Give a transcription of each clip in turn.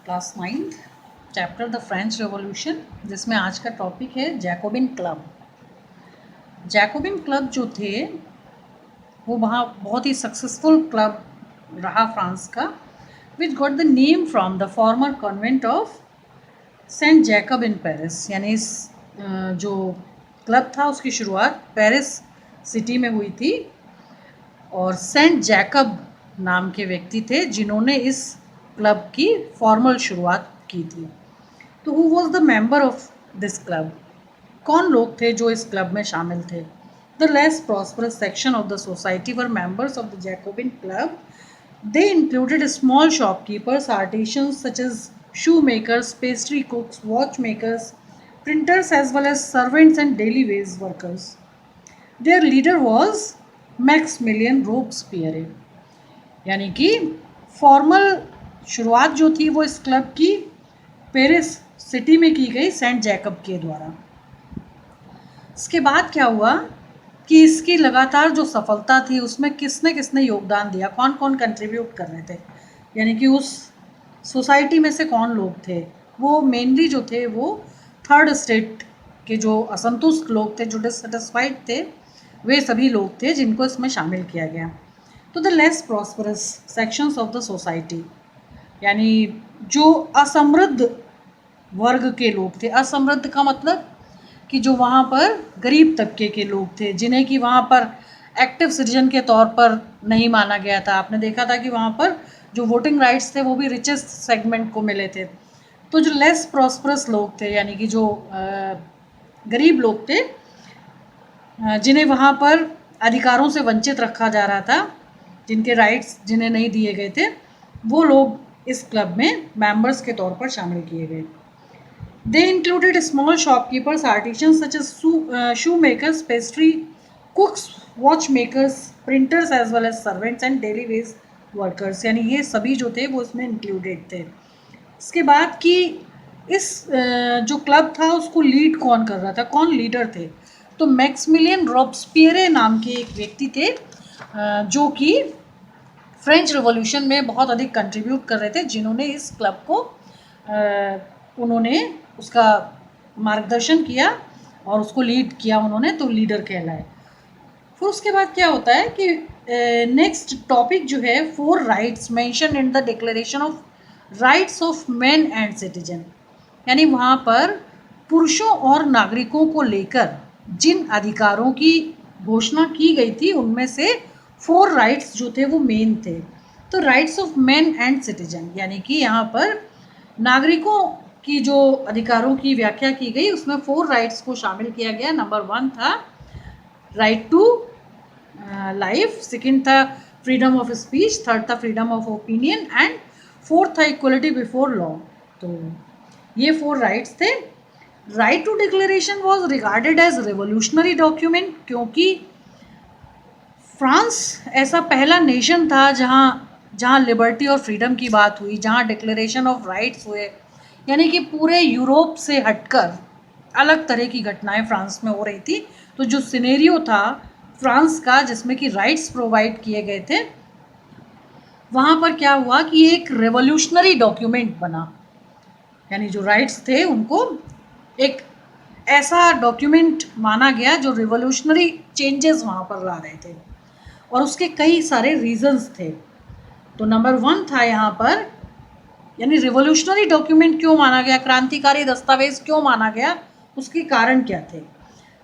Class 9th chapter the French revolution, जिसमें आज का टॉपिक है जैकोबिन क्लब। जैकोबिन क्लब जो थे वो वहाँ बहुत ही सक्सेसफुल क्लब रहा फ्रांस का, which got the name from the former convent of Saint Jacob in Paris. यानी इस जो क्लब था उसकी शुरुआत पेरिस सिटी में हुई थी और सेंट जैकब नाम के व्यक्ति थे जिन्होंने इस क्लब की फॉर्मल शुरुआत की थी। तो who was the member of this club? कौन लोग थे जो इस क्लब में शामिल थे? The less prosperous section of the society were members of the Jacobin club. They included small shopkeepers, artisans such as shoemakers, pastry cooks, watchmakers, printers, as well as servants and daily wage workers. Their leader was Maximilien Robespierre. यानी कि formal शुरुआत जो थी वो इस club की Paris city में की गई सेंट जैकब के द्वारा। इसके बाद क्या हुआ कि इसकी लगातार जो सफलता थी उसमें किसने किसने योगदान दिया, कौन कौन कंट्रीब्यूट कर रहे थे, यानी कि उस सोसाइटी में से कौन लोग थे। वो मेनली जो थे वो थर्ड स्टेट के जो असंतुष्ट लोग थे, जो डिससेटिस्फाइड थे, वे सभी लोग थे जिनको इसमें शामिल किया गया। तो the less prosperous sections of the society, यानी जो असमृद्ध वर्ग के लोग थे। असमृद्ध का मतलब कि जो वहाँ पर गरीब तबके के लोग थे, जिन्हें कि वहाँ पर एक्टिव सिटीजन के तौर पर नहीं माना गया था। आपने देखा था कि वहाँ पर जो वोटिंग राइट्स थे वो भी रिचेस्ट सेगमेंट को मिले थे। तो जो लेस प्रॉस्परस लोग थे, यानी कि जो गरीब लोग थे, जिन्हें वहाँ पर अधिकारों से वंचित रखा जा रहा था, जिनके राइट्स जिन्हें नहीं दिए गए थे, वो लोग इस क्लब में मेंबर्स के तौर पर शामिल किए गए। They included small shopkeepers, artisans such as shoemakers, pastry cooks, watchmakers, printers, as well as servants and daily wage workers. यानी ये सभी जो थे वो इसमें इंक्लूडेड थे। इसके बाद कि इस जो क्लब था उसको लीड कौन कर रहा था, कौन लीडर थे? तो मैक्सिमिलियन रॉब्सपियरे नाम के एक व्यक्ति थे जो कि फ्रेंच रिवॉल्यूशन में बहुत अधिक कंट्रीब्यूट कर रहे थे, जिन्होंने इस क्लब को उन्होंने उसका मार्गदर्शन किया और उसको लीड किया उन्होंने, तो लीडर कहलाए। फिर उसके बाद क्या होता है कि नेक्स्ट टॉपिक जो है 4 rights mention in the declaration of rights of man and citizen. यानी वहाँ पर पुरुषों और नागरिकों को लेकर जिन अधिकारों की घोषणा की गई थी उनमें से 4 राइट्स जो थे वो मेन थे। तो rights of man and citizen, यानी कि यहाँ पर नागरिकों की जो अधिकारों की व्याख्या की गई उसमें 4 राइट्स को शामिल किया गया। नंबर 1 था राइट टू लाइफ, सेकंड था फ्रीडम ऑफ स्पीच, थर्ड था freedom of opinion and fourth था इक्वलिटी बिफोर लॉ। तो ये 4 राइट्स थे। Right to declaration was regarded as revolutionary document, क्योंकि फ्रांस ऐसा पहला नेशन था जहाँ लिबर्टी और फ्रीडम की बात हुई, जहाँ डिक्लेरेशन ऑफ राइट्स हुए। यानी कि पूरे यूरोप से हटकर अलग तरह की घटनाएं फ्रांस में हो रही थी। तो जो सिनेरियो था फ्रांस का जिसमें कि राइट्स प्रोवाइड किए गए थे, वहाँ पर क्या हुआ कि एक रेवोल्यूशनरी डॉक्यूमेंट बना। यानी जो राइट्स थे उनको एक ऐसा डॉक्यूमेंट माना गया जो रिवोल्यूशनरी चेंजेस वहाँ पर ला रहे थे, और उसके कई सारे रीजंस थे। तो नंबर 1 था यहाँ पर, यानी रिवोल्यूशनरी डॉक्यूमेंट क्यों माना गया, क्रांतिकारी दस्तावेज क्यों माना गया, उसके कारण क्या थे?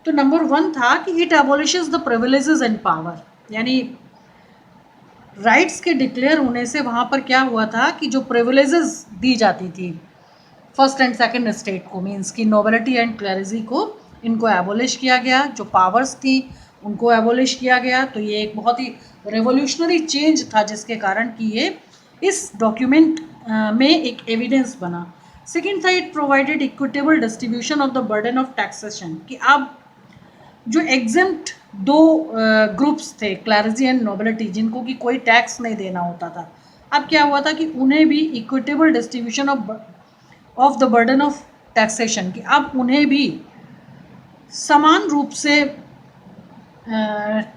तो नंबर 1 था कि it abolishes the privileges and power. यानी राइट्स के डिक्लेयर होने से वहाँ पर क्या हुआ था कि जो प्रिविलेजेस दी जाती थी फर्स्ट एंड सेकंड स्टेट को, मीन्स की नोबिलिटी एंड क्लर्जी को, इनको एबॉलिश किया गया। जो पावर्स थी उनको एबॉलिश किया गया। तो ये एक बहुत ही रेवोल्यूशनरी चेंज था जिसके कारण कि ये इस डॉक्यूमेंट में एक एविडेंस बना। सेकेंड था it provided equitable distribution of the burden of taxation, कि अब जो एग्जेम्प्ट 2 ग्रुप्स थे, क्लर्जी एंड नोबिलिटी, जिनको कि कोई टैक्स नहीं देना होता था, अब क्या हुआ था कि उन्हें भी equitable distribution of the burden of taxation, कि अब उन्हें भी समान रूप से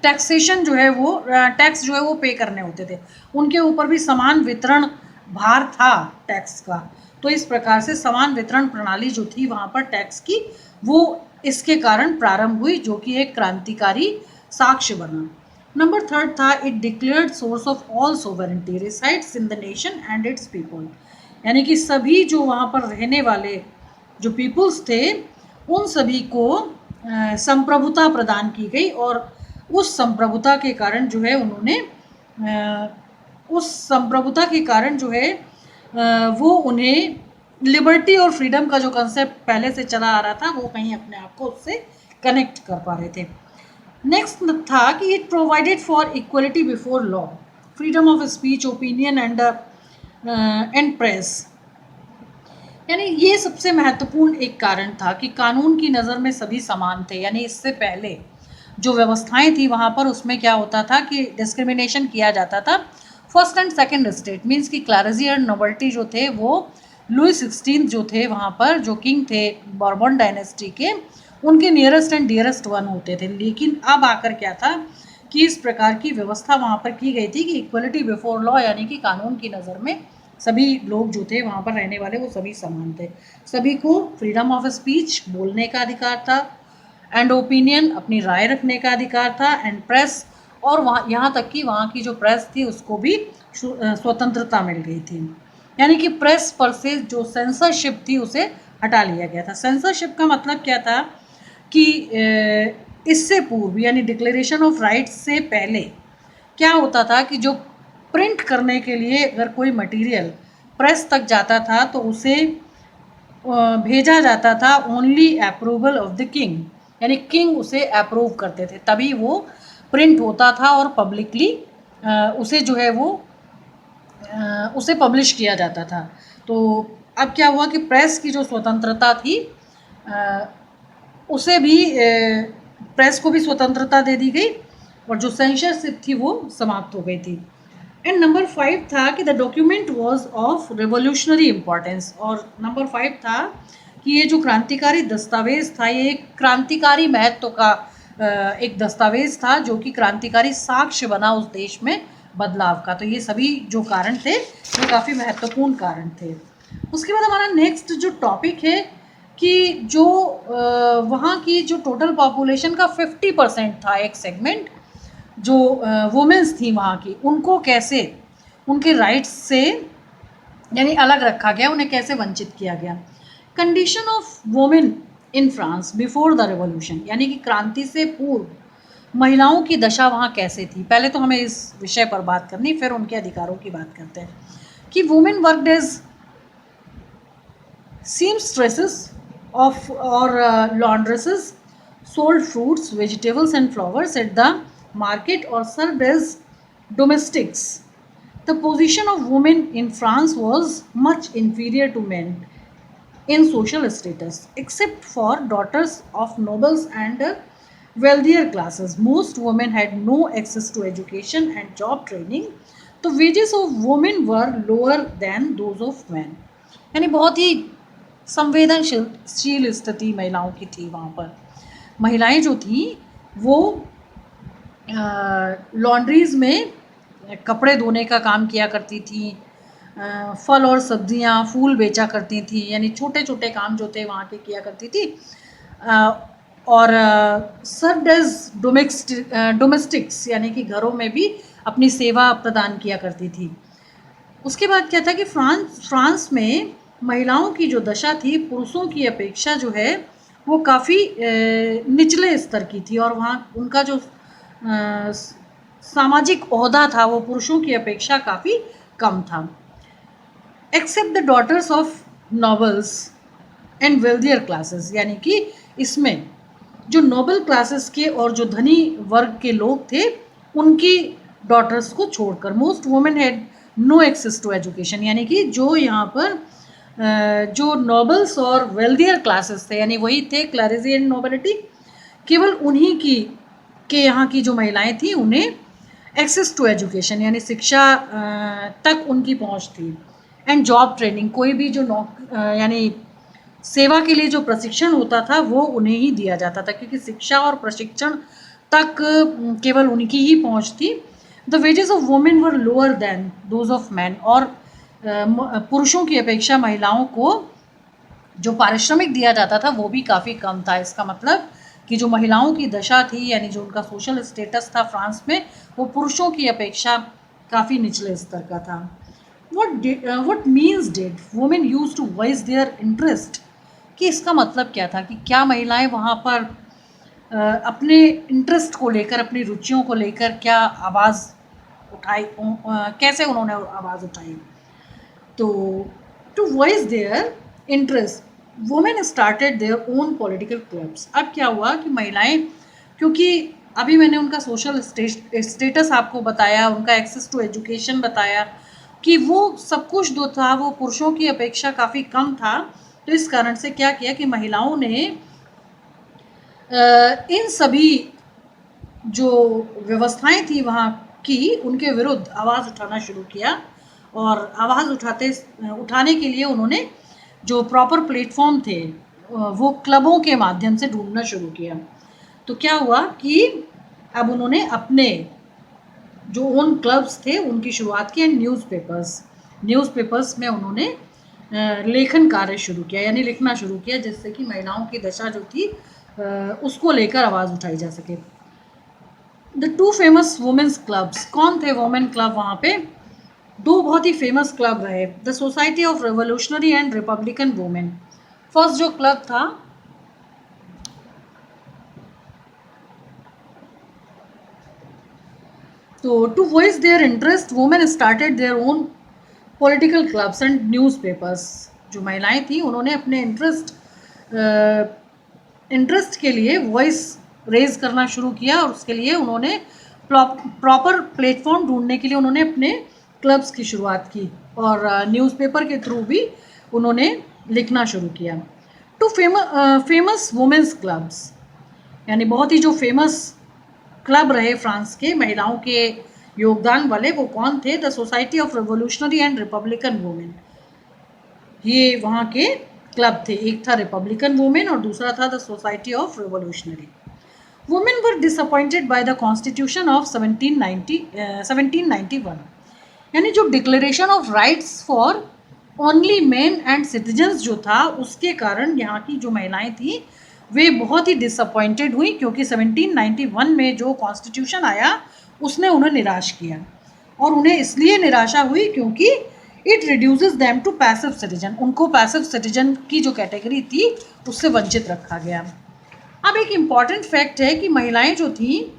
टैक्सेशन जो है वो टैक्स जो है वो पे करने होते थे, उनके ऊपर भी समान वितरण भार था टैक्स का। तो इस प्रकार से समान वितरण प्रणाली जो थी वहाँ पर टैक्स की, वो इसके कारण प्रारंभ हुई, जो कि एक क्रांतिकारी साक्ष्य बना। नंबर थर्ड था, it declared source of all sovereignty resides in the nation and it's people, यानी कि सभी जो वहाँ पर रहने वाले जो पीपल्स थे उन सभी को संप्रभुता प्रदान की गई, और उस संप्रभुता के कारण जो है उन्होंने उस संप्रभुता के कारण जो है वो उन्हें लिबर्टी और फ्रीडम का जो कंसेप्ट पहले से चला आ रहा था वो कहीं अपने आप को उससे कनेक्ट कर पा रहे थे। नेक्स्ट था कि it provided for equality before law, freedom of speech, opinion and press, यानी ये सबसे महत्वपूर्ण एक कारण था कि कानून की नज़र में सभी समान थे। यानी इससे पहले जो व्यवस्थाएं थी वहाँ पर उसमें क्या होता था कि डिस्क्रिमिनेशन किया जाता था first and second state, means कि क्लैरिजी एंड नोबल्टी जो थे वो लुई 16 जो थे वहाँ पर जो किंग थे बॉर्बन डायनेस्टी के, उनके नियरेस्ट एंड डियरेस्ट वन होते थे। लेकिन अब आकर क्या था कि इस प्रकार की व्यवस्था वहाँ पर की गई थी कि इक्वलिटी बिफोर लॉ, यानी कि कानून की नज़र में सभी लोग जो थे वहाँ पर रहने वाले वो सभी समान थे। सभी को फ्रीडम ऑफ स्पीच, बोलने का अधिकार था, एंड ओपिनियन, अपनी राय रखने का अधिकार था, एंड प्रेस, और वहाँ यहाँ तक कि वहाँ की जो प्रेस थी उसको भी स्वतंत्रता मिल गई थी। यानी कि प्रेस पर से जो सेंसरशिप थी उसे हटा लिया गया था। सेंसरशिप का मतलब क्या था कि इससे पूर्व यानी डिक्लेरेशन ऑफ राइट्स से पहले क्या होता था कि जो प्रिंट करने के लिए अगर कोई मटेरियल प्रेस तक जाता था तो उसे भेजा जाता था only approval of the king, यानी किंग उसे अप्रूव करते थे तभी वो प्रिंट होता था और पब्लिकली उसे जो है वो उसे पब्लिश किया जाता था। तो अब क्या हुआ कि प्रेस की जो स्वतंत्रता थी उसे भी प्रेस को भी स्वतंत्रता दे दी गई और जो सेंसरशिप थी वो समाप्त हो गई थी। एंड नंबर 5 था कि the document was of revolutionary importance, और नंबर 5 था कि ये जो क्रांतिकारी दस्तावेज था ये एक क्रांतिकारी महत्व का एक दस्तावेज था जो कि क्रांतिकारी साक्ष्य बना उस देश में बदलाव का। तो ये सभी जो कारण थे वो काफ़ी महत्वपूर्ण कारण थे। उसके बाद हमारा नेक्स्ट जो टॉपिक है कि जो वहाँ की जो टोटल पॉपुलेशन का 50% था एक सेगमेंट, जो वुमेन्स थी वहाँ की, उनको कैसे उनके राइट्स से यानी अलग रखा गया, उन्हें कैसे वंचित किया गया। Condition of women in France before the revolution, यानी कि क्रांति से पूर्व महिलाओं की दशा वहाँ कैसे थी। पहले तो हमें इस विषय पर बात करनी, फिर उनके अधिकारों की बात करते हैं कि women worked as seamstresses of or laundresses, sold fruits, vegetables and flowers at the market or served as domestics. The position of women in France was much inferior to men in social status, except for daughters of nobles and wealthier classes. Most women had no access to education and job training. The wages of women were lower than those of men. यानी बहुत ही संवेदनशील स्थिति महिलाओं की थी वहाँ पर। महिलाएं जो थी वो लॉन्ड्रीज़ में कपड़े धोने का काम किया करती थी, फल और सब्जियाँ, फूल बेचा करती थी, यानी छोटे छोटे काम जो थे वहाँ के किया करती थी, और सर्व्ड एज डोमेस्टिक्स, यानी कि घरों में भी अपनी सेवा प्रदान किया करती थी। उसके बाद क्या था कि फ्रांस में महिलाओं की जो दशा थी पुरुषों की अपेक्षा जो है वो काफ़ी निचले स्तर की थी, और वहाँ उनका जो सामाजिक ओहदा था वो पुरुषों की अपेक्षा काफ़ी कम था। Except the daughters of nobles and wealthier classes, यानी कि इसमें जो नोबल क्लासेस के और जो धनी वर्ग के लोग थे उनकी डॉटर्स को छोड़कर। Most women had no access to education, यानी कि जो यहाँ पर जो नोबल्स और वेल्दियर क्लासेस थे यानी वही थे क्लैरिजी एंड नोबिलिटी, केवल उन्हीं की के यहाँ की जो महिलाएं थी उन्हें एक्सेस टू एजुकेशन यानी शिक्षा तक उनकी पहुँच थी, एंड जॉब ट्रेनिंग, कोई भी जो यानी सेवा के लिए जो प्रशिक्षण होता था वो उन्हें ही दिया जाता था, क्योंकि शिक्षा और प्रशिक्षण तक केवल उनकी ही पहुँच थी। The wages of women were lower than those of man, और पुरुषों की अपेक्षा महिलाओं को जो पारिश्रमिक दिया जाता था वो भी काफ़ी कम था। इसका मतलब कि जो महिलाओं की दशा थी, यानी जो उनका सोशल स्टेटस था फ्रांस में, वो पुरुषों की अपेक्षा काफ़ी निचले स्तर का था। what means did women used to voice their interest, कि इसका मतलब क्या था, कि क्या महिलाएं वहाँ पर अपने इंटरेस्ट को लेकर, अपनी रुचियों को लेकर क्या आवाज़ उठाई, कैसे उन्होंने आवाज़ उठाई। तो to voice their interest women started their own political clubs. अब क्या हुआ कि महिलाएं, क्योंकि अभी मैंने उनका सोशल स्टेटस आपको बताया, उनका एक्सेस टू एजुकेशन बताया, कि वो सब कुछ जो था वो पुरुषों की अपेक्षा काफ़ी कम था। तो इस कारण से क्या किया कि महिलाओं ने इन सभी जो व्यवस्थाएं थी वहाँ की, उनके विरुद्ध आवाज़ उठाना शुरू किया। और आवाज़ उठाने के लिए उन्होंने जो प्रॉपर प्लेटफॉर्म थे वो क्लबों के माध्यम से ढूंढना शुरू किया। तो क्या हुआ कि अब उन्होंने अपने जो ओन क्लब्स थे उनकी शुरुआत की, एंड न्यूज़पेपर्स में उन्होंने लेखन कार्य शुरू किया, यानी लिखना शुरू किया, जिससे कि महिलाओं की दशा जो थी उसको लेकर आवाज़ उठाई जा सके। The two famous women's clubs, कौन थे वुमेन क्लब वहाँ पे? दो बहुत ही फेमस क्लब रहे, the society of revolutionary and republican women. First जो क्लब था तो to voice their interest women started their own political clubs and newspapers. जो महिलाएं थी उन्होंने अपने इंटरेस्ट के लिए वॉइस रेज करना शुरू किया, और उसके लिए उन्होंने प्रॉपर प्लेटफॉर्म ढूंढने के लिए उन्होंने अपने क्लब्स की शुरुआत की, और न्यूज़पेपर के थ्रू भी उन्होंने लिखना शुरू किया। टू फेमस वुमेन्स क्लब्स, यानी बहुत ही जो फेमस क्लब रहे फ्रांस के महिलाओं के योगदान वाले, वो कौन थे? The society of revolutionary and republican women, ये वहाँ के क्लब थे। एक था रिपब्लिकन वुमेन और दूसरा था the society of revolutionary. Women were disappointed by the constitution of 1791, यानी जो declaration of rights for only main and citizens जो था, उसके कारण यहाँ की जो महिलाएं थी वे बहुत ही डिसअपॉइंटेड हुई, क्योंकि 1791 में जो कॉन्स्टिट्यूशन आया उसने उन्हें निराश किया। और उन्हें इसलिए निराशा हुई क्योंकि it reduces them to passive citizen, उनको पैसिव सिटीजन की जो कैटेगरी थी उससे वंचित रखा गया। अब एक इम्पॉर्टेंट फैक्ट है कि महिलाएं जो थी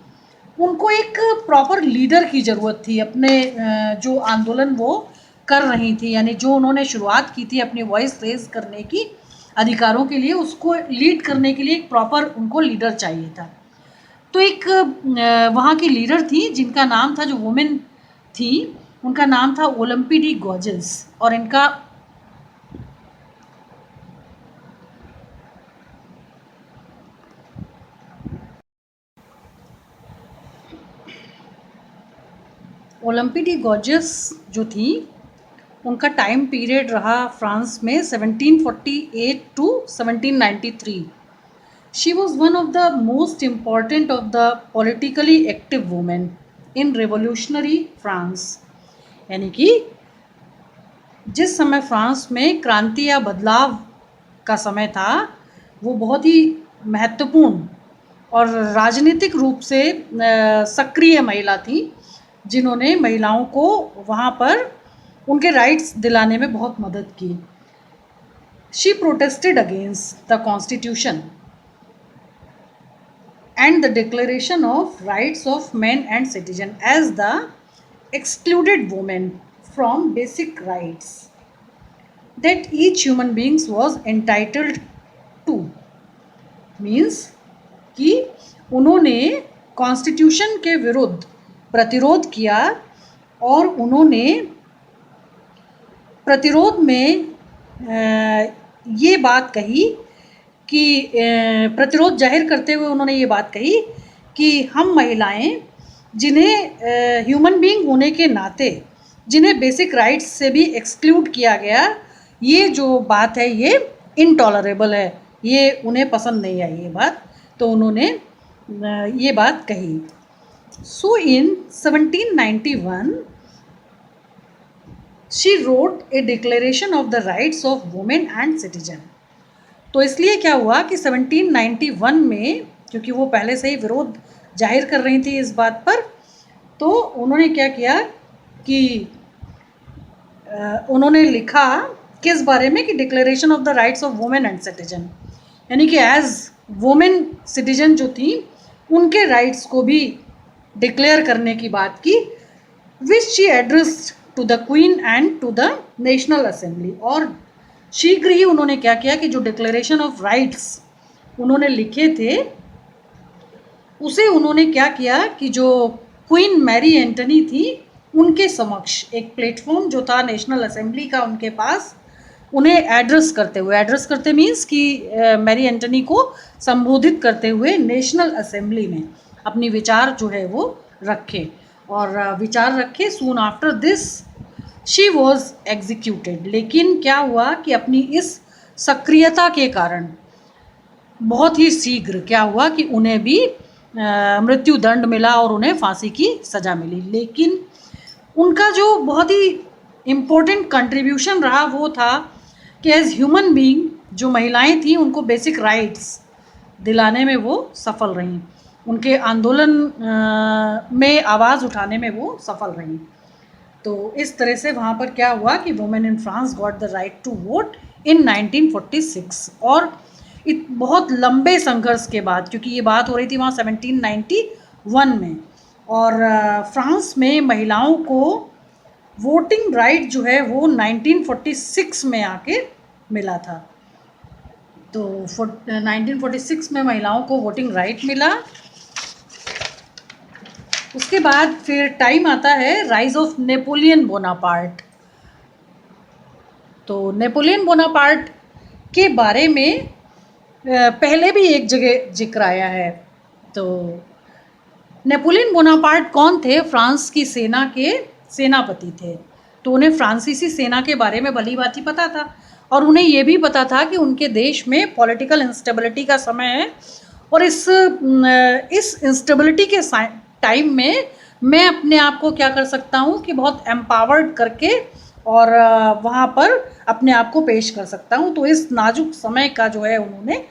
उनको एक प्रॉपर लीडर की ज़रूरत थी अपने जो आंदोलन वो कर रही थी, यानी जो उन्होंने शुरुआत की थी अपनी वॉइस रेज करने की अधिकारों के लिए, उसको लीड करने के लिए एक प्रॉपर उनको लीडर चाहिए था। तो एक वहाँ की लीडर थी जिनका नाम था, जो वुमेन थी उनका नाम था ओलंपी डी गॉर्जेस, और इनका ओलंपी डी गॉर्जेस जो थी उनका टाइम पीरियड रहा फ्रांस में 1748 to 1793। She was one of the most important of the politically active women in revolutionary France, यानी कि जिस समय फ्रांस में क्रांति या बदलाव का समय था वो बहुत ही महत्वपूर्ण और राजनीतिक रूप से सक्रिय महिला थी, जिन्होंने महिलाओं को वहाँ पर उनके राइट्स दिलाने में बहुत मदद की। She protested against the constitution and the declaration of rights of man and citizen as the excluded women from basic rights that each human beings was entitled to, means कि उन्होंने कॉन्स्टिट्यूशन के विरुद्ध प्रतिरोध किया, और उन्होंने प्रतिरोध में ये बात कही कि प्रतिरोध जाहिर करते हुए उन्होंने ये बात कही कि हम महिलाएं जिन्हें ह्यूमन बीइंग होने के नाते जिन्हें बेसिक राइट्स से भी एक्सक्लूड किया गया, ये जो बात है ये इनटॉलरेबल है, ये उन्हें पसंद नहीं आई ये बात, तो उन्होंने ये बात कही। सो इन 1791 she wrote a declaration of the rights of women and citizen. तो इसलिए क्या हुआ कि 1791 में, क्योंकि वो पहले से ही विरोध जाहिर कर रही थी इस बात पर, तो उन्होंने क्या किया कि उन्होंने लिखा किस बारे में कि declaration of the rights of women and citizen, यानी कि एज वुमेन सिटीजन जो थी उनके राइट्स को भी डिक्लेयर करने की बात की, which she addressed to the queen and to the national assembly. और शीघ्र ही उन्होंने क्या किया कि जो डिक्लेरेशन ऑफ राइट्स उन्होंने लिखे थे उसे उन्होंने क्या किया कि जो क्वीन मैरी एंटनी थी उनके समक्ष एक प्लेटफॉर्म जो था नेशनल असेंबली का उनके पास, उन्हें एड्रेस करते मीन्स कि मैरी एंटनी को संबोधित करते हुए नेशनल असेंबली में अपनी विचार जो है वो रखे, और विचार रखे। Soon after this she was executed. लेकिन क्या हुआ कि अपनी इस सक्रियता के कारण बहुत ही शीघ्र क्या हुआ कि उन्हें भी मृत्यु दंड मिला और उन्हें फांसी की सज़ा मिली। लेकिन उनका जो बहुत ही इम्पोर्टेंट कंट्रीब्यूशन रहा वो था कि एज ह्यूमन बीइंग जो महिलाएं थीं उनको बेसिक राइट्स दिलाने में वो सफल रहीं, उनके आंदोलन में आवाज़ उठाने में वो सफल रहीं। तो इस तरह से वहाँ पर क्या हुआ कि women in France got the right to vote in 1946। और बहुत लंबे संघर्ष के बाद, क्योंकि ये बात हो रही थी वहाँ 1791 में, और फ्रांस में महिलाओं को वोटिंग राइट जो है वो 1946 में आके मिला था। तो 1946 में महिलाओं को वोटिंग राइट मिला। उसके बाद फिर टाइम आता है राइज ऑफ नेपोलियन बोनापार्ट। तो नेपोलियन बोनापार्ट के बारे में पहले भी एक जगह जिक्र आया है। तो नेपोलियन बोनापार्ट कौन थे? फ्रांस की सेना के सेनापति थे। तो उन्हें फ्रांसीसी सेना के बारे में भली भांति पता था, और उन्हें ये भी पता था कि उनके देश में पॉलिटिकल इंस्टेबिलिटी का समय है, और इस इंस्टेबिलिटी के टाइम में मैं अपने आप को क्या कर सकता हूँ कि बहुत एम्पावर्ड करके और वहाँ पर अपने आप को पेश कर सकता हूँ। तो इस नाजुक समय का जो है उन्होंने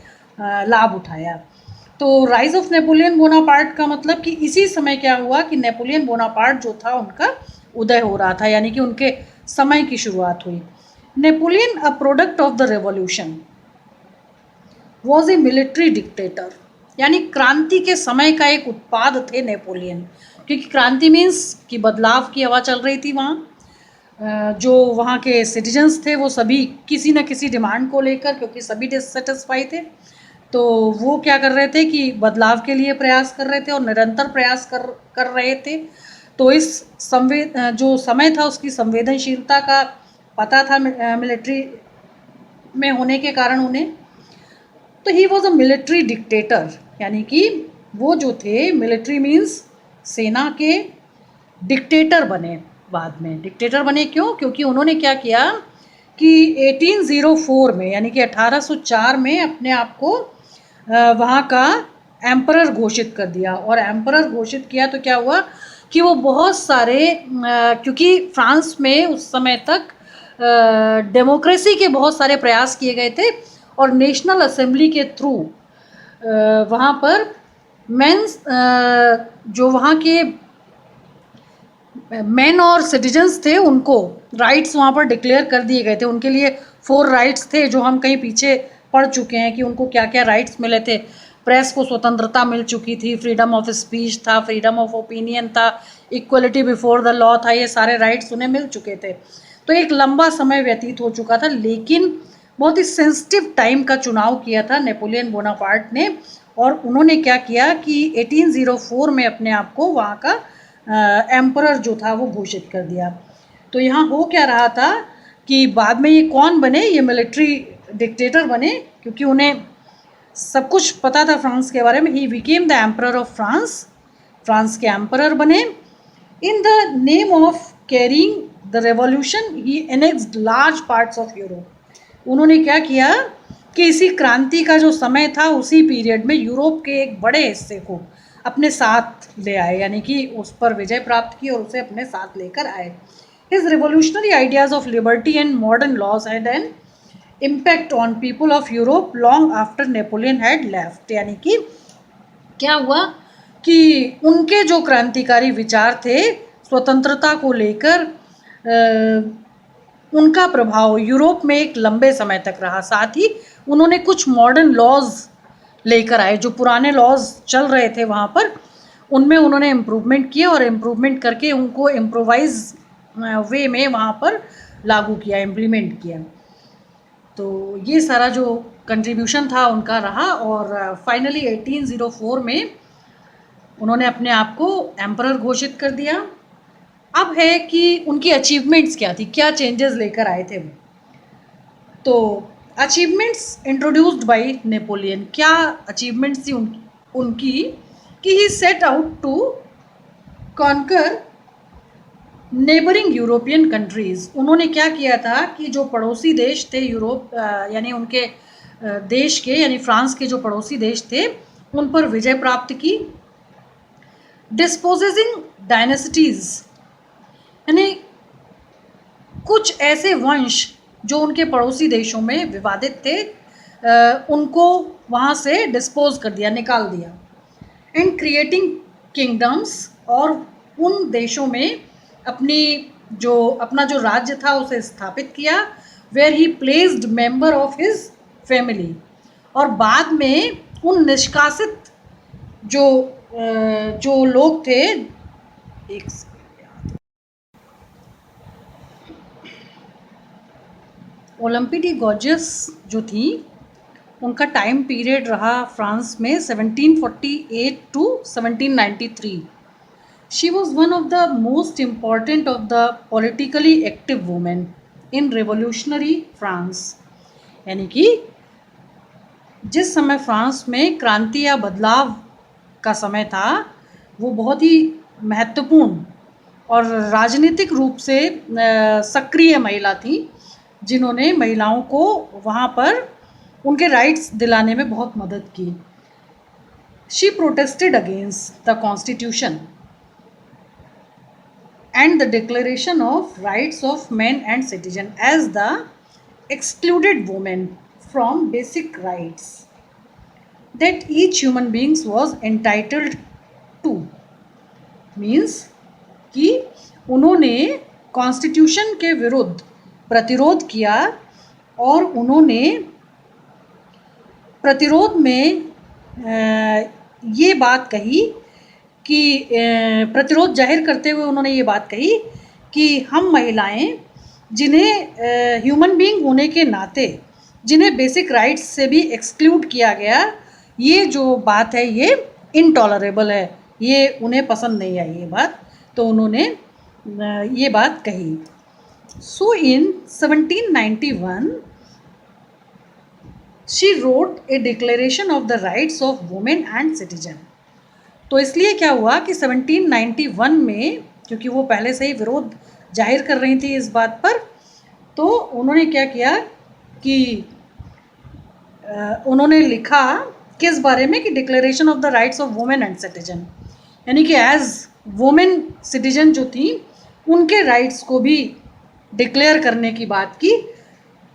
लाभ उठाया। तो राइज ऑफ नेपोलियन बोनापार्ट का मतलब कि इसी समय क्या हुआ कि नेपोलियन बोनापार्ट जो था उनका उदय हो रहा था, यानी कि उनके समय की शुरुआत हुई। Napoleon a product of the revolution was a military dictator, यानी क्रांति के समय का एक उत्पाद थे नेपोलियन, क्योंकि क्रांति मीन्स कि बदलाव की हवा चल रही थी वहाँ। जो वहाँ के सिटीजन्स थे वो सभी किसी न किसी डिमांड को लेकर, क्योंकि सभी डिससेटिस्फाई थे, तो वो क्या कर रहे थे कि बदलाव के लिए प्रयास कर रहे थे और निरंतर प्रयास कर रहे थे। तो इस जो समय था उसकी संवेदनशीलता का पता था मिलिट्री में होने के कारण उन्हें। तो he was a military dictator, यानी कि वो जो थे मिलिट्री मीन्स सेना के डिक्टेटर बने। बाद में डिक्टेटर बने क्यों? क्योंकि उन्होंने क्या किया कि 1804 में, यानी कि 1804 में अपने आप को वहाँ का एम्परर घोषित कर दिया। और एम्परर घोषित किया तो क्या हुआ कि वो बहुत सारे क्योंकि फ्रांस में उस समय तक डेमोक्रेसी के बहुत सारे प्रयास किए गए थे, और नेशनल असेंबली के थ्रू वहाँ पर मेंस जो वहाँ के मेन और सिटीजन्स थे उनको राइट्स वहाँ पर डिक्लेयर कर दिए गए थे। उनके लिए 4 राइट्स थे जो हम कहीं पीछे पढ़ चुके हैं कि उनको क्या क्या राइट्स मिले थे। प्रेस को स्वतंत्रता मिल चुकी थी, फ्रीडम ऑफ स्पीच था, फ्रीडम ऑफ ओपिनियन था, इक्वलिटी बिफोर द लॉ था, ये सारे राइट्स उन्हें मिल चुके थे। तो एक लंबा समय व्यतीत हो चुका था, लेकिन बहुत ही सेंसिटिव टाइम का चुनाव किया था नेपोलियन बोनापार्ट ने, और उन्होंने क्या किया कि 1804 में अपने आप को वहाँ का एम्परर जो था वो घोषित कर दिया। तो यहाँ हो क्या रहा था कि बाद में ये कौन बने? ये मिलिट्री डिक्टेटर बने, क्योंकि उन्हें सब कुछ पता था फ्रांस के बारे में। He became the emperor of France, France के एम्परर बने। In the name of carrying the revolution he annexed large parts of Europe. उन्होंने क्या किया कि इसी क्रांति का जो समय था उसी पीरियड में यूरोप के एक बड़े हिस्से को अपने साथ ले आए, यानी कि उस पर विजय प्राप्त की और उसे अपने साथ लेकर आए। His revolutionary ideas of liberty and modern laws had an impact on people of Europe long after Napoleon had left. यानी कि क्या हुआ कि उनके जो क्रांतिकारी विचार थे स्वतंत्रता को लेकर, उनका प्रभाव यूरोप में एक लंबे समय तक रहा। साथ ही उन्होंने कुछ मॉडर्न लॉज लेकर आए, जो पुराने लॉज चल रहे थे वहाँ पर उनमें उन्होंने इम्प्रूवमेंट किए और इम्प्रूवमेंट करके उनको इम्प्रोवाइज वे में वहाँ पर लागू किया, इम्प्लीमेंट किया। तो ये सारा जो कंट्रीब्यूशन था उनका रहा और फाइनली 1804 में उन्होंने अपने आप को एम्परर घोषित कर दिया। अब है कि उनकी अचीवमेंट्स क्या थी, क्या चेंजेस लेकर आए थे वो। तो अचीवमेंट्स इंट्रोड्यूस्ड बाय नेपोलियन, क्या अचीवमेंट्स थी उनकी कि he set out to conquer neighbouring European countries. उन्होंने क्या किया था कि जो पड़ोसी देश थे यूरोप, यानी उनके देश के, यानी फ्रांस के जो पड़ोसी देश थे उन पर विजय प्राप्त की। डिस्पोजेसिंग डायनेसिटीज़, यानी कुछ ऐसे वंश जो उनके पड़ोसी देशों में विवादित थे, उनको वहाँ से डिस्पोज कर दिया, निकाल दिया। एंड क्रिएटिंग किंगडम्स, और उन देशों में अपना जो राज्य था उसे स्थापित किया। Where he placed member of his family, और बाद में उन निष्कासित जो लोग थे, एक ओलंपी डी गॉर्जियस जो थी उनका टाइम पीरियड रहा फ्रांस में 1748 to 1793। She was one of the most important of the politically active women in revolutionary France। यानी कि जिस समय फ्रांस में क्रांति या बदलाव का समय था वो बहुत ही महत्वपूर्ण और राजनीतिक रूप से सक्रिय महिला थी, जिन्होंने महिलाओं को वहाँ पर उनके राइट्स दिलाने में बहुत मदद की। She protested against the constitution and the Declaration of Rights of Men and Citizen as the excluded women from basic rights that each human being was entitled to। Means कि उन्होंने कॉन्स्टिट्यूशन के विरुद्ध प्रतिरोध किया और उन्होंने प्रतिरोध में ये बात कही कि प्रतिरोध जाहिर करते हुए उन्होंने ये बात कही कि हम महिलाएं, जिन्हें ह्यूमन बीइंग होने के नाते जिन्हें बेसिक राइट्स से भी एक्सक्लूड किया गया, ये जो बात है ये इनटॉलरेबल है, ये उन्हें पसंद नहीं आई ये बात, तो उन्होंने ये बात कही। सो इन 1791 she wrote a declaration of the rights of women and citizen. तो इसलिए क्या हुआ कि 1791 में, क्योंकि वो पहले से ही विरोध जाहिर कर रही थी इस बात पर, तो उन्होंने क्या किया कि उन्होंने लिखा किस बारे में कि declaration of the rights of women and citizen, यानी कि एज वुमेन सिटीजन जो थी उनके राइट्स को भी डिक्लेयर करने की बात की।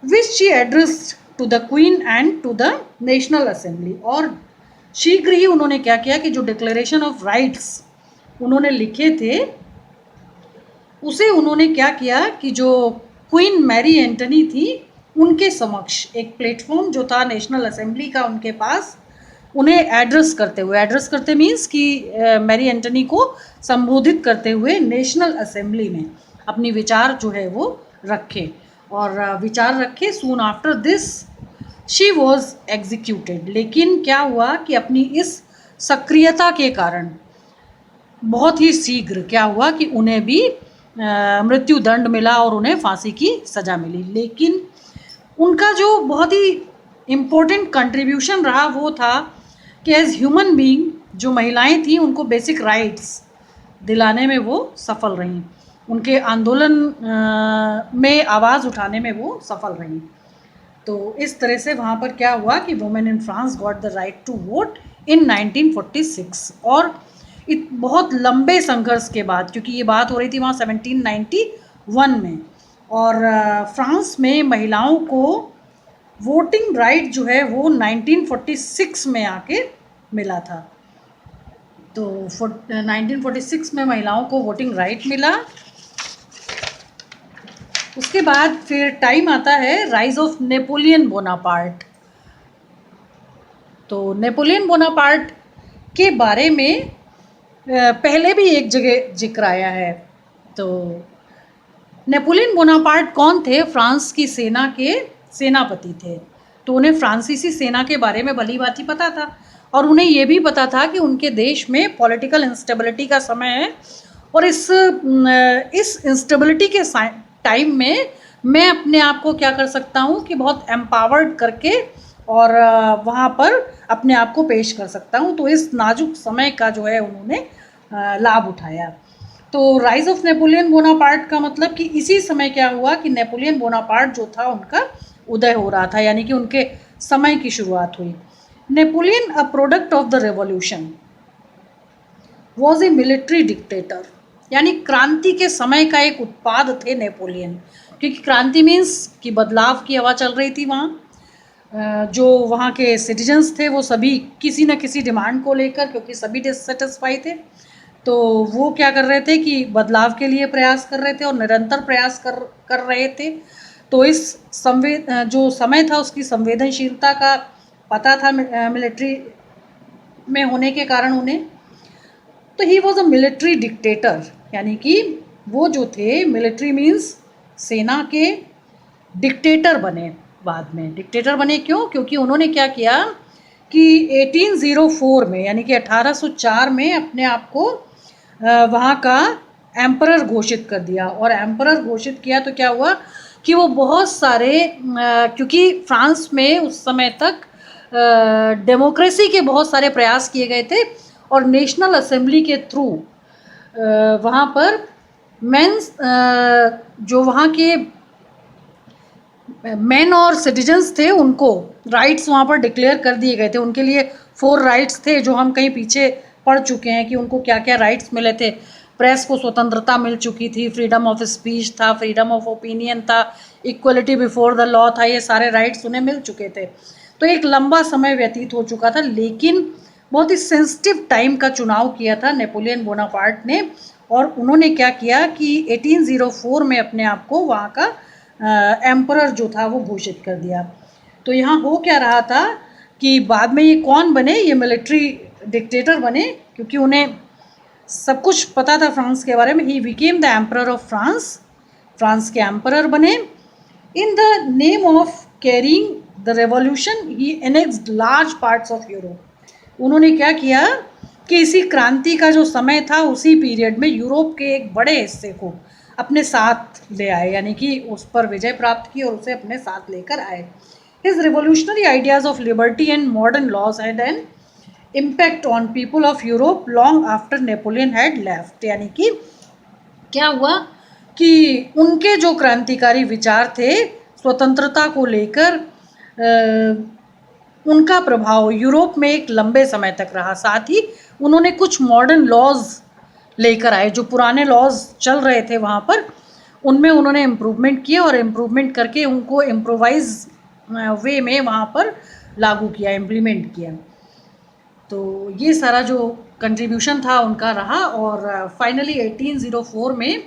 Which she addressed to the queen and to the national assembly. और शीघ्र ही उन्होंने क्या किया कि जो डिक्लेरेशन ऑफ राइट्स उन्होंने लिखे थे उसे उन्होंने क्या किया कि जो क्वीन मैरी एंटनी थी उनके समक्ष एक प्लेटफॉर्म जो था नेशनल असेंबली का उनके पास, उन्हें एड्रेस करते मीन्स कि मैरी एंटनी को संबोधित करते हुए नेशनल असेंबली में अपनी विचार जो है वो रखे और विचार रखे। Soon after this she was executed. लेकिन क्या हुआ कि अपनी इस सक्रियता के कारण बहुत ही शीघ्र क्या हुआ कि उन्हें भी मृत्यु दंड मिला और उन्हें फांसी की सज़ा मिली। लेकिन उनका जो बहुत ही इम्पोर्टेंट कंट्रीब्यूशन रहा वो था कि एज ह्यूमन बीइंग जो महिलाएं थीं उनको बेसिक राइट्स दिलाने में वो सफल रहीं, उनके आंदोलन में आवाज़ उठाने में वो सफल रहीं। तो इस तरह से वहाँ पर क्या हुआ कि women in France got the right to vote in 1946। और बहुत लंबे संघर्ष के बाद, क्योंकि ये बात हो रही थी वहाँ वन में। और फ्रांस में महिलाओं को वोटिंग राइट जो है वो 1946 में आके मिला था। तो 1946 में महिलाओं को वोटिंग राइट मिला। उसके बाद फिर टाइम आता है राइज ऑफ नेपोलियन बोनापार्ट। तो नेपोलियन बोनापार्ट के बारे में पहले भी एक जगह जिक्र आया है। तो नेपोलियन बोनापार्ट कौन थे? फ्रांस की सेना के सेनापति थे। तो उन्हें फ्रांसीसी सेना के बारे में भली भांति पता था और उन्हें ये भी पता था कि उनके देश में पॉलिटिकल इंस्टेबिलिटी का समय है और इस इंस्टेबिलिटी के टाइम में मैं अपने आप को क्या कर सकता हूँ कि बहुत एम्पावर्ड करके और वहाँ पर अपने आप को पेश कर सकता हूँ। तो इस नाजुक समय का जो है उन्होंने लाभ उठाया। तो राइज ऑफ नेपोलियन बोनापार्ट का मतलब कि इसी समय क्या हुआ कि नेपोलियन बोनापार्ट जो था उनका उदय हो रहा था, यानी कि उनके समय की शुरुआत हुई। Napoleon a product of the revolution was a military dictator, यानी क्रांति के समय का एक उत्पाद थे नेपोलियन, क्योंकि क्रांति मीन्स कि बदलाव की हवा चल रही थी वहाँ। जो वहाँ के सिटीजन्स थे वो सभी किसी न किसी डिमांड को लेकर, क्योंकि सभी डिससेटिस्फाई थे, तो वो क्या कर रहे थे कि बदलाव के लिए प्रयास कर रहे थे और निरंतर प्रयास कर रहे थे। तो इस जो समय था उसकी संवेदनशीलता का पता था मिलिट्री में होने के कारण उन्हें। तो he was a military dictator, यानी कि वो जो थे मिलिट्री मीन्स सेना के डिक्टेटर बने। बाद में डिक्टेटर बने क्यों? क्योंकि उन्होंने क्या किया कि 1804 में यानी कि 1804 में अपने आप को वहाँ का एम्परर घोषित कर दिया। और एम्परर घोषित किया तो क्या हुआ कि वो बहुत सारे क्योंकि फ्रांस में उस समय तक डेमोक्रेसी के बहुत सारे प्रयास किए गए थे और नेशनल असेंबली के थ्रू वहाँ पर मेंस जो वहाँ के मेन और सिटीजन्स थे उनको राइट्स वहाँ पर डिक्लेयर कर दिए गए थे। उनके लिए 4 राइट्स थे जो हम कहीं पीछे पढ़ चुके हैं कि उनको क्या क्या राइट्स मिले थे। प्रेस को स्वतंत्रता मिल चुकी थी, फ्रीडम ऑफ स्पीच था, फ्रीडम ऑफ ओपिनियन था, इक्वलिटी बिफोर द लॉ था, ये सारे राइट्स उन्हें मिल चुके थे। तो एक लंबा समय व्यतीत हो चुका था, लेकिन बहुत ही सेंसिटिव टाइम का चुनाव किया था नेपोलियन बोनापार्ट ने। और उन्होंने क्या किया कि 1804 में अपने आप को वहाँ का एम्परर जो था वो घोषित कर दिया। तो यहाँ हो क्या रहा था कि बाद में ये कौन बने? ये मिलिट्री डिक्टेटर बने, क्योंकि उन्हें सब कुछ पता था फ्रांस के बारे में। He became the emperor of France, France के एम्परर बने। In the name of carrying the revolution he annexed large parts of Europe. उन्होंने क्या किया कि इसी क्रांति का जो समय था उसी पीरियड में यूरोप के एक बड़े हिस्से को अपने साथ ले आए, यानी कि उस पर विजय प्राप्त की और उसे अपने साथ लेकर आए। His revolutionary ideas of liberty and modern laws had an impact on people of Europe long after Napoleon had left. यानी कि क्या हुआ कि उनके जो क्रांतिकारी विचार थे स्वतंत्रता को लेकर उनका प्रभाव यूरोप में एक लंबे समय तक रहा। साथ ही उन्होंने कुछ मॉडर्न लॉज लेकर आए, जो पुराने लॉज चल रहे थे वहाँ पर उनमें उन्होंने इम्प्रूवमेंट किए और इम्प्रूवमेंट करके उनको इम्प्रोवाइज वे में वहाँ पर लागू किया, इम्प्लीमेंट किया। तो ये सारा जो कंट्रीब्यूशन था उनका रहा और फाइनली 1804 में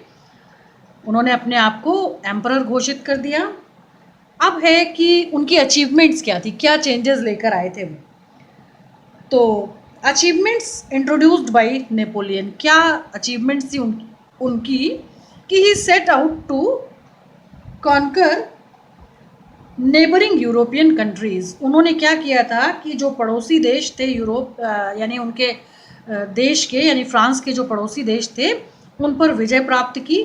उन्होंने अपने आप को एम्परर घोषित कर दिया। अब है कि उनकी अचीवमेंट्स क्या थी, क्या चेंजेस लेकर आए थे वो। तो अचीवमेंट्स इंट्रोड्यूस्ड बाय नेपोलियन, क्या अचीवमेंट्स थी उनकी कि he set out to conquer neighbouring European countries. उन्होंने क्या किया था कि जो पड़ोसी देश थे यूरोप यानी उनके देश के यानी फ्रांस के जो पड़ोसी देश थे उन पर विजय प्राप्त की।